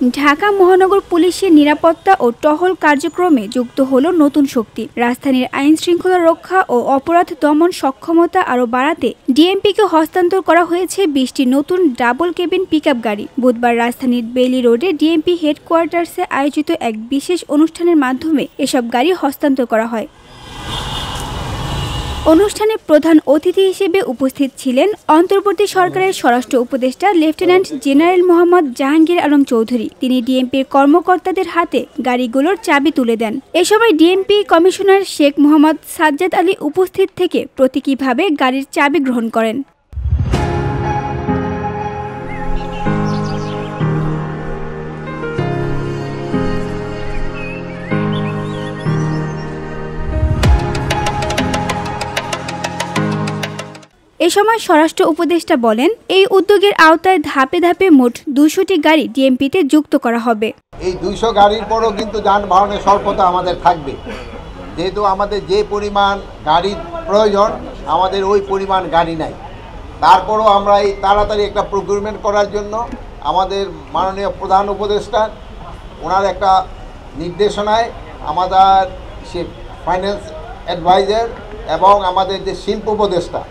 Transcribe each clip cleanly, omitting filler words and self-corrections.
ঢাকা মহানগর পুলিশের নিরাপত্তা ও টহল কার্যক্রমে যুক্ত হলো নতুন শক্তি। রাজধানীর আইন শৃঙ্খলা রক্ষা ও অপরাধ দমন সক্ষমতা আরও বাড়াতে ডিএমপিকে হস্তান্তর করা হয়েছে ২০টি নতুন ডাবল কেবিন পিকআপ গাড়ি। বুধবার রাজধানীর বেইলি রোডে ডিএমপি হেডকোয়ার্টার্সে আয়োজিত এক বিশেষ অনুষ্ঠানের মাধ্যমে এসব গাড়ি হস্তান্তর করা হয়। অনুষ্ঠানে প্রধান অতিথি হিসেবে উপস্থিত ছিলেন অন্তর্বর্তী সরকারের স্বরাষ্ট্র উপদেষ্টা লেফটেন্যান্ট জেনারেল মোহাম্মদ জাহাঙ্গীর আলম চৌধুরী। তিনি ডিএমপির কর্মকর্তাদের হাতে গাড়িগুলোর চাবি তুলে দেন। এ সময় ডিএমপি কমিশনার শেখ মোহাম্মদ সাজ্জাদ আলী উপস্থিত থেকে প্রতীকীভাবে গাড়ির চাবি গ্রহণ করেন। এ সময় স্বরাষ্ট্র উপদেষ্টা বলেন, এই উদ্যোগের আওতায় ধাপে ধাপে মোট ২০০টি গাড়ি ডিএমপিতে যুক্ত করা হবে। এই ২০০ গাড়ির পরও কিন্তু যানবাহনের স্বল্পতা আমাদের থাকবে, যেহেতু আমাদের যে পরিমাণ গাড়ির প্রয়োজন আমাদের ওই পরিমাণ গাড়ি নাই। তারপরও আমরা এই তাড়াতাড়ি একটা প্রকিউরমেন্ট করার জন্য আমাদের মাননীয় প্রধান উপদেষ্টা ওনার একটা নির্দেশনায় আমাদের সে ফাইন্যান্স অ্যাডভাইজার এবং আমাদের যে শিল্প উপদেষ্টা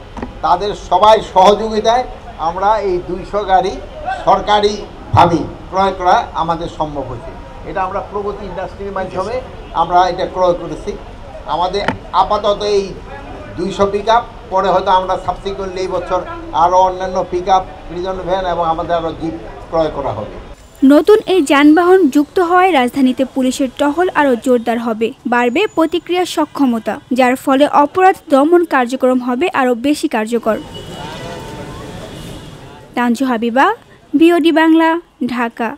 তাদের সবাই সহযোগিতায় আমরা এই ২০০ গাড়ি সরকারিভাবে ক্রয় করা আমাদের সম্ভব হয়েছে। এটা আমরা প্রগতি ইন্ডাস্ট্রির মাধ্যমে আমরা এটা ক্রয় করেছি। আমাদের আপাতত এই ২০০ পিকআপ, পরে হয়তো আমরা সাবসিকুয়েন্টলি এই বছর আরও অন্যান্য পিকআপ, প্রিজন ভ্যান এবং আমাদের আরও জিপ ক্রয় করা হবে। নতুন এই যানবাহন যুক্ত হওয়ায় রাজধানীতে পুলিশের টহল আরও জোরদার হবে, বাড়বে প্রতিক্রিয়া সক্ষমতা, যার ফলে অপরাধ দমন কার্যক্রম হবে আরও বেশি কার্যকর। তানজু হাবিবা, বিওডি বাংলা, ঢাকা।